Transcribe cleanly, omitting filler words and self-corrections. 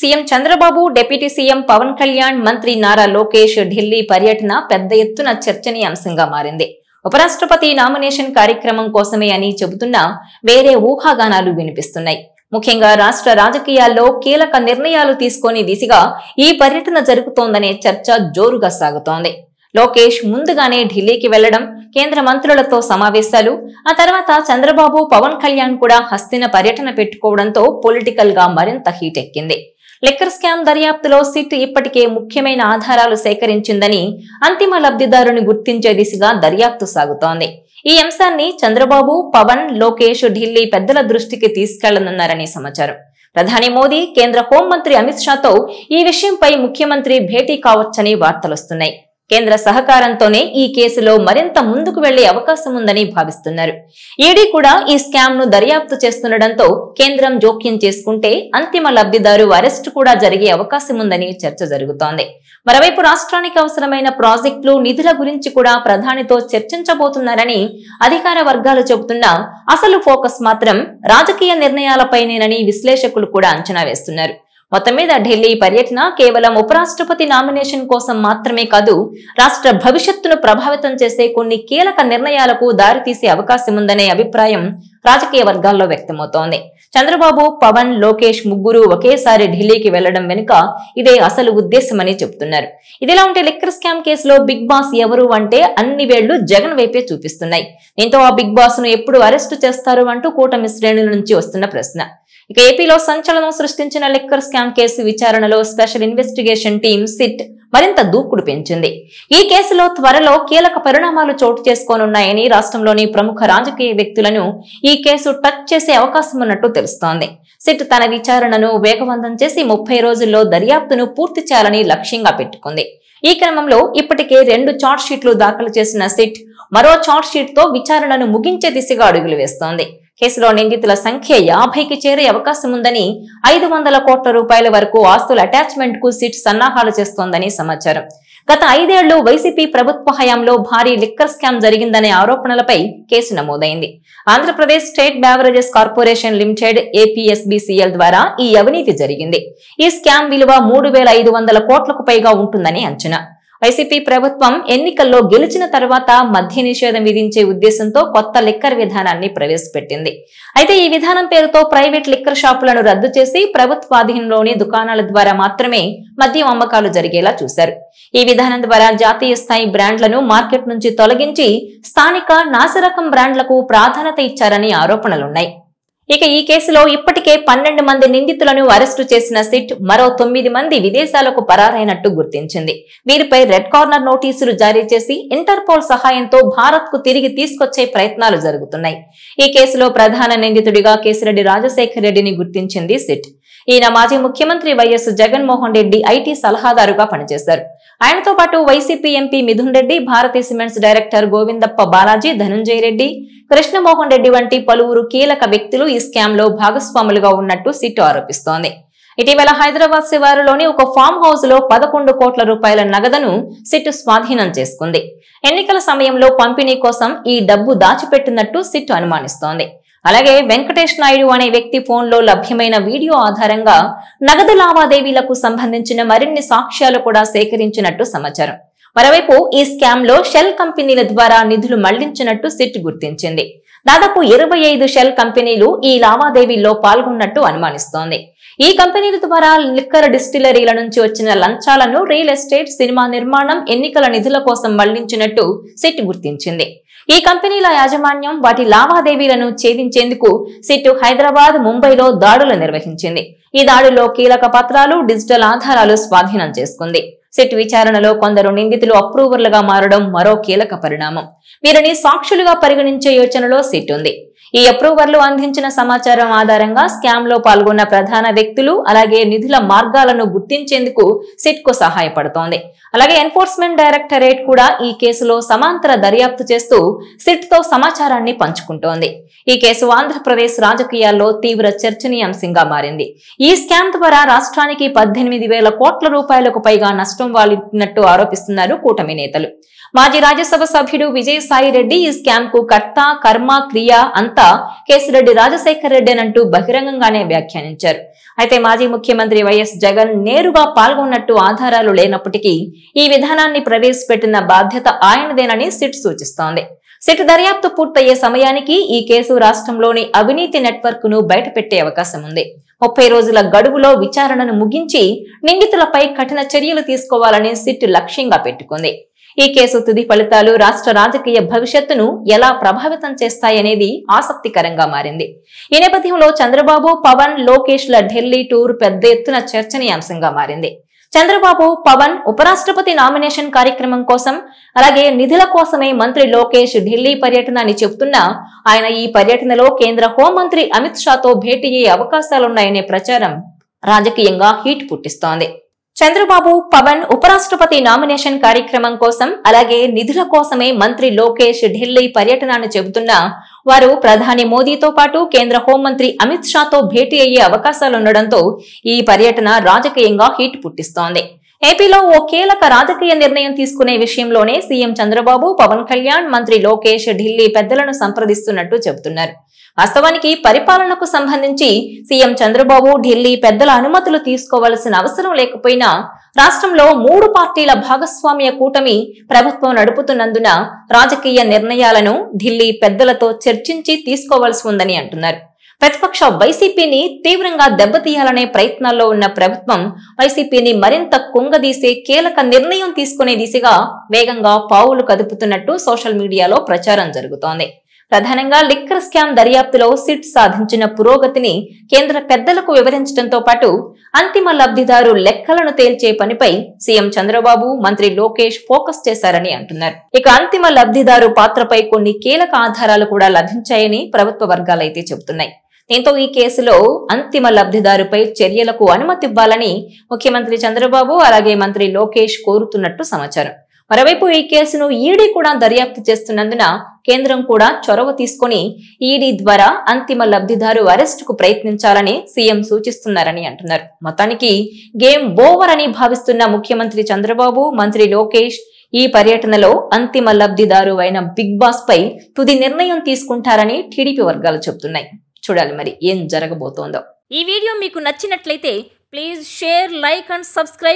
CM Chandrababu, deputy CM Pawan Kalyan, మంత్రి నారా లోకేష్ ఢిల్లీ పర్యటన పెద్ద ఎత్తున చర్చనీయాంశంగా మారింది. ఉపరాష్ట్రపతి నామినేషన్ కార్యక్రమం కోసమే అని చెబుతున్నా వేరే ఊహాగానాలు వినిపిస్తున్నాయి. ముఖ్యంగా రాష్ట్ర రాజకీయాల్లో కీలక నిర్ణయాలు తీసుకునే దిశగా ఈ పర్యటన జరుగుతోందనే చర్చ జోరుగా సాగుతోంది. లోకేష్ ముందుగానే ఢిల్లీకి వెళ్లడం, కేంద్ర మంత్రులతో సమావేశాలు, ఆ తర్వాత చంద్రబాబు, పవన్ కళ్యాణ్ కూడా హస్తిన పర్యటన పెట్టుకోవడంతో పొలిటికల్ గా మరింత హీట్ ఎక్కింది. లిక్కర్ స్కామ్ దర్యాప్తులో సిట్ ఇప్పటికే ముఖ్యమైన ఆధారాలు సేకరించిందని, అంతిమ లబ్ధిదారుని గుర్తించే దిశగా దర్యాప్తు సాగుతోంది. ఈ అంశాన్ని చంద్రబాబు, పవన్, లోకేష్ ఢిల్లీ పెద్దల దృష్టికి తీసుకెళ్లనున్నారని సమాచారం. ప్రధాని మోదీ, కేంద్ర హోంమంత్రి అమిత్ షాతో ఈ విషయంపై ముఖ్యమంత్రి భేటీ కావచ్చని వార్తలొస్తున్నాయి. కేంద్ర సహకారంతోనే ఈ కేసులో మరింత ముందుకు వెళ్లే అవకాశం ఉందని భావిస్తున్నారు. ఈడీ కూడా ఈ స్కామ్ ను దర్యాప్తు చేస్తుండటంతో కేంద్రం జోక్యం చేసుకుంటే అంతిమ లబ్ధిదారు అరెస్టు కూడా జరిగే అవకాశం ఉందని చర్చ జరుగుతోంది. మరోవైపు రాష్ట్రానికి అవసరమైన ప్రాజెక్టులు, నిధుల గురించి కూడా ప్రధానితో చర్చించబోతున్నారని అధికార వర్గాలు చెబుతున్నా అసలు ఫోకస్ మాత్రం రాజకీయ నిర్ణయాలపైనేనని విశ్లేషకులు కూడా అంచనా వేస్తున్నారు. మొత్తం మీద ఢిల్లీ పర్యటన కేవలం ఉపరాష్ట్రపతి నామినేషన్ కోసం మాత్రమే కాదు, రాష్ట్ర భవిష్యత్తును ప్రభావితం చేసే కొన్ని కీలక నిర్ణయాలకు దారితీసే అవకాశం ఉందనే అభిప్రాయం రాజకీయ వర్గాల్లో వ్యక్తమవుతోంది. చంద్రబాబు, పవన్, లోకేష్ ముగ్గురు ఒకేసారి ఢిల్లీకి వెళ్లడం వెనుక ఇదే అసలు ఉద్దేశమని చెబుతున్నారు. ఇదిలా ఉంటే లిక్కర్ స్కామ్ కేసులో బిగ్ బాస్ ఎవరు అంటే అన్ని వేళ్లు జగన్ వైపే చూపిస్తున్నాయి. దీంతో ఆ బిగ్ బాస్ ను ఎప్పుడు అరెస్టు చేస్తారు అంటూ కూటమి శ్రేణుల నుంచి వస్తున్న ప్రశ్న. ఇక ఏపీలో సంచలనం సృష్టించిన లిక్కర్ స్కామ్ కేసు విచారణలో స్పెషల్ ఇన్వెస్టిగేషన్ టీం సిట్ మరింత దూకుడు పెంచింది. ఈ కేసులో త్వరలో కీలక పరిణామాలు చోటు చేసుకోనున్నాయని రాష్ట్రంలోని ప్రముఖ రాజకీయ వ్యక్తులను ఈ కేసు టచ్ చేసే అవకాశం ఉన్నట్టు తెలుస్తోంది. సిట్ తన విచారణను వేగవంతం చేసి 30 రోజుల్లో దర్యాప్తును పూర్తి చేయాలని లక్ష్యంగా పెట్టుకుంది. ఈ క్రమంలో ఇప్పటికే 2 ఛార్జ్ షీట్లు దాఖలు చేసిన సిట్ మరో ఛార్జ్ షీట్ తో విచారణను ముగించే దిశగా అడుగులు వేస్తోంది. కేసులో నిందితుల సంఖ్య 50కి చేరే అవకాశం ఉందని, 500 కోట్ల రూపాయల వరకు ఆస్తుల అటాచ్మెంట్ కు సిట్ సన్నాహాలు చేస్తోందని సమాచారం. గత 5 ఏళ్లు వైసీపీ ప్రభుత్వ హయాంలో భారీ లిక్కర్ స్కామ్ జరిగిందనే ఆరోపణలపై కేసు నమోదైంది. Andhra Pradesh state beverages corporation limited APSBCL ద్వారా ఈ అవినీతి జరిగింది. ఈ స్కామ్ విలువ 3,500 కోట్లకు పైగా ఉంటుందని అంచనా. వైసీపీ ప్రభుత్వం ఎన్నికల్లో గెలిచిన తర్వాత మద్య నిషేధం విధించే ఉద్దేశంతో కొత్త లిక్కర్ విధానాన్ని ప్రవేశపెట్టింది. అయితే ఈ విధానం పేరుతో ప్రైవేట్ లిక్కర్ షాపులను రద్దు చేసి ప్రభుత్వాధీనంలోని దుకాణాల ద్వారా మాత్రమే మద్యం అమ్మకాలు జరిగేలా చూశారు. ఈ విధానం ద్వారా జాతీయ స్థాయి బ్రాండ్లను మార్కెట్ నుంచి తొలగించి స్థానిక నాసిరకం బ్రాండ్లకు ప్రాధాన్యత ఇచ్చారని ఆరోపణలున్నాయి. ఇక ఈ కేసులో ఇప్పటికే 12 మంది నిందితులను అరెస్టు చేసిన సిట్ మరో 9 మంది విదేశాలకు పరారైనట్టు గుర్తించింది. వీరిపై రెడ్ కార్నర్ నోటీసులు జారీ చేసి ఇంటర్పోల్ సహాయంతో భారత్ కు తిరిగి తీసుకొచ్చే ప్రయత్నాలు జరుగుతున్నాయి. ఈ కేసులో ప్రధాన నిందితుడిగా కేశిరెడ్డి రాజశేఖర్ రెడ్డిని గుర్తించింది సిట్. ఈయన మాజీ ముఖ్యమంత్రి వైఎస్ జగన్మోహన్ రెడ్డి ఐటీ సలహాదారుగా పనిచేశారు. ఆయనతో పాటు వైసీపీ ఎంపీ మిథున్ రెడ్డి, భారతీ సిమెంట్స్ డైరెక్టర్ గోవిందప్ప బాలాజీ, ధనంజయ రెడ్డి, కృష్ణమోహన్ రెడ్డి వంటి పలువురు కీలక వ్యక్తులు ఈ స్కామ్ లో భాగస్వాములుగా ఉన్నట్టు సిట్ ఆరోపిస్తోంది. ఇటీవల హైదరాబాద్ శివారులోని ఒక ఫామ్ హౌస్ లో 11 కోట్ల రూపాయల నగదును సిట్ స్వాధీనం చేసుకుంది. ఎన్నికల సమయంలో పంపిణీ కోసం ఈ డబ్బు దాచిపెట్టినట్టు సిట్ అనుమానిస్తోంది. అలాగే వెంకటేష్ నాయుడు అనే వ్యక్తి ఫోన్లో లభ్యమైన వీడియో ఆధారంగా నగదు లావాదేవీలకు సంబంధించిన మరిన్ని సాక్ష్యాలు కూడా సేకరించినట్టు సమాచారం. మరోవైపు ఈ స్కామ్ లో షెల్ కంపెనీల ద్వారా నిధులు మళ్లించినట్టు సిట్ గుర్తించింది. దాదాపు 25 షెల్ కంపెనీలు ఈ లావాదేవీల్లో పాల్గొన్నట్టు అనుమానిస్తోంది. ఈ కంపెనీల ద్వారా లిక్కర్ డిస్టిలరీల నుంచి వచ్చిన లంచాలను రియల్ ఎస్టేట్, సినిమా నిర్మాణం, ఎన్నికల నిధుల కోసం మళ్లించినట్టు సిట్ గుర్తించింది. ఈ కంపెనీల యాజమాన్యం, వాటి లావాదేవీలను ఛేదించేందుకు సిట్ హైదరాబాద్, ముంబైలో దాడులు నిర్వహించింది. ఈ దాడుల్లో కీలక పత్రాలు, డిజిటల్ ఆధారాలు స్వాధీనం చేసుకుంది. సిట్ విచారణలో కొందరు నిందితులు అప్రూవర్లుగా మారడం మరో కీలక పరిణామం. వీరిని సాక్షులుగా పరిగణించే యోచనలో సిట్ ఉంది. ఈ అప్రూవర్లు అందించిన సమాచారం ఆధారంగా స్కామ్ లో పాల్గొన్న ప్రధాన వ్యక్తులు, అలాగే నిధుల మార్గాలను గుర్తించేందుకు సిట్ కు సహాయపడుతోంది. అలాగే ఎన్ఫోర్స్మెంట్ డైరెక్టరేట్ కూడా ఈ కేసులో సమాంతర దర్యాప్తు చేస్తూ సిట్ తో సమాచారాన్ని పంచుకుంటోంది. ఈ కేసు ఆంధ్రప్రదేశ్ రాజకీయాల్లో తీవ్ర చర్చనీయాంశంగా మారింది. ఈ స్కామ్ ద్వారా రాష్ట్రానికి 18,000 కోట్ల రూపాయలకు పైగా నష్టం వాలినట్టు ఆరోపిస్తున్నారు కూటమి నేతలు. మాజీ రాజ్యసభ సభ్యుడు విజయసాయి రెడ్డి ఈ స్కామ్ కు కర్త కర్మ క్రియ అంతా కేసిరెడ్డి రాజశేఖర్ రెడ్డి అంటూ బహిరంగంగానే వ్యాఖ్యానించారు. అయితే మాజీ ముఖ్యమంత్రి వైఎస్ జగన్ నేరుగా పాల్గొన్నట్టు ఆధారాలు లేనప్పటికీ ఈ విధానాన్ని ప్రవేశపెట్టిన బాధ్యత ఆయనదేనని సిట్ సూచిస్తోంది. సిట్ దర్యాప్తు పూర్తయ్యే సమయానికి ఈ కేసు రాష్ట్రంలోని అవినీతి నెట్వర్క్ ను బయటపెట్టే అవకాశం ఉంది. 30 రోజుల గడువులో విచారణను ముగించి నిందితులపై కఠిన చర్యలు తీసుకోవాలని సిట్ లక్ష్యంగా పెట్టుకుంది. ఈ కేసు తుది ఫలితాలు రాష్ట్ర రాజకీయ భవిష్యత్తును ఎలా ప్రభావితం చేస్తాయనేది ఆసక్తికరంగా మారింది. ఈ నేపథ్యంలో చంద్రబాబు, పవన్, లోకేష్ ల ఢిల్లీ టూర్ పెద్ద ఎత్తున చర్చనీయాంశంగా మారింది. చంద్రబాబు, పవన్ ఉపరాష్ట్రపతి నామినేషన్ కార్యక్రమం కోసం అలాగే నిధుల కోసమే మంత్రి లోకేష్ ఢిల్లీ పర్యటన అని చెబుతున్నా ఆయన ఈ పర్యటనలో కేంద్ర హోంమంత్రి అమిత్ షాతో భేటీ అయ్యే అవకాశాలున్నాయనే ప్రచారం రాజకీయంగా హీట్ పుట్టిస్తోంది. చంద్రబాబు, పవన్ ఉపరాష్ట్రపతి నామినేషన్ కార్యక్రమం కోసం అలాగే నిధుల కోసమే మంత్రి లోకేష్ ఢిల్లీ పర్యటన అని చెబుతున్నా వారు ప్రధాని మోదీతో పాటు కేంద్ర హోంమంత్రి అమిత్ షాతో భేటీ అయ్యే అవకాశాలుండడంతో ఈ పర్యటన రాజకీయంగా హీట్ పుట్టిస్తోంది. ఏపీలో ఓ కీలక రాజకీయ నిర్ణయం తీసుకునే విషయంలోనే సీఎం చంద్రబాబు, పవన్ కళ్యాణ్, మంత్రి లోకేష్ ఢిల్లీ పెద్దలను సంప్రదిస్తున్నట్టు చెబుతున్నారు. వాస్తవానికి పరిపాలనకు సంబంధించి సీఎం చంద్రబాబు ఢిల్లీ పెద్దల అనుమతులు తీసుకోవాల్సిన అవసరం లేకపోయినా రాష్ట్రంలో 3 పార్టీల భాగస్వామ్య కూటమి ప్రభుత్వం నడుపుతున్నందున రాజకీయ నిర్ణయాలను ఢిల్లీ పెద్దలతో చర్చించి తీసుకోవాల్సి ఉందని అంటున్నారు. ప్రతిపక్ష వైసీపీని తీవ్రంగా దెబ్బతీయాలనే ప్రయత్నాల్లో ఉన్న ప్రభుత్వం వైసీపీని మరింత కుంగదీసే కీలక నిర్ణయం తీసుకునే దిశగా వేగంగా పావులు కదుపుతున్నట్టు సోషల్ మీడియాలో ప్రచారం జరుగుతోంది. ప్రధానంగా లిక్కర్ స్కామ్ దర్యాప్తులో సిట్ సాధించిన పురోగతిని కేంద్ర పెద్దలకు వివరించడంతో పాటు అంతిమ లబ్ధిదారు లెక్కలను తేల్చే పనిపై సీఎం చంద్రబాబు, మంత్రి లోకేష్ ఫోకస్ చేశారని అంటున్నారు. ఇక అంతిమ లబ్ధిదారు పాత్రపై కొన్ని కీలక ఆధారాలు కూడా లభించాయని ప్రభుత్వ వర్గాలైతే చెబుతున్నాయి. దీంతో ఈ కేసులో అంతిమ లబ్ధిదారుపై చర్యలకు అనుమతివ్వాలని ముఖ్యమంత్రి చంద్రబాబు అలాగే మంత్రి లోకేష్ కోరుతున్నట్టు సమాచారం. మరోవైపు ఈ కేసును ఈడీ కూడా దర్యాప్తు చేస్తున్నందున కేంద్రం కూడా చొరవ తీసుకుని ఈడీ ద్వారా అంతిమ లబ్ధిదారు అరెస్టుకు ప్రయత్నించాలని సీఎం సూచిస్తున్నారని అంటున్నారు. మొత్తానికి గేమ్ ఓవర్ అని భావిస్తున్న ముఖ్యమంత్రి చంద్రబాబు, మంత్రి లోకేష్ ఈ పర్యటనలో అంతిమ లబ్ధిదారు అయిన బిగ్ బాస్ పై తుది నిర్ణయం తీసుకుంటారని టీడీపీ వర్గాలు చెబుతున్నాయి. చూడాలి మరి ఏం జరగబోతోందో. ఈ వీడియో మీకు నచ్చినట్లయితే please share, like and subscribe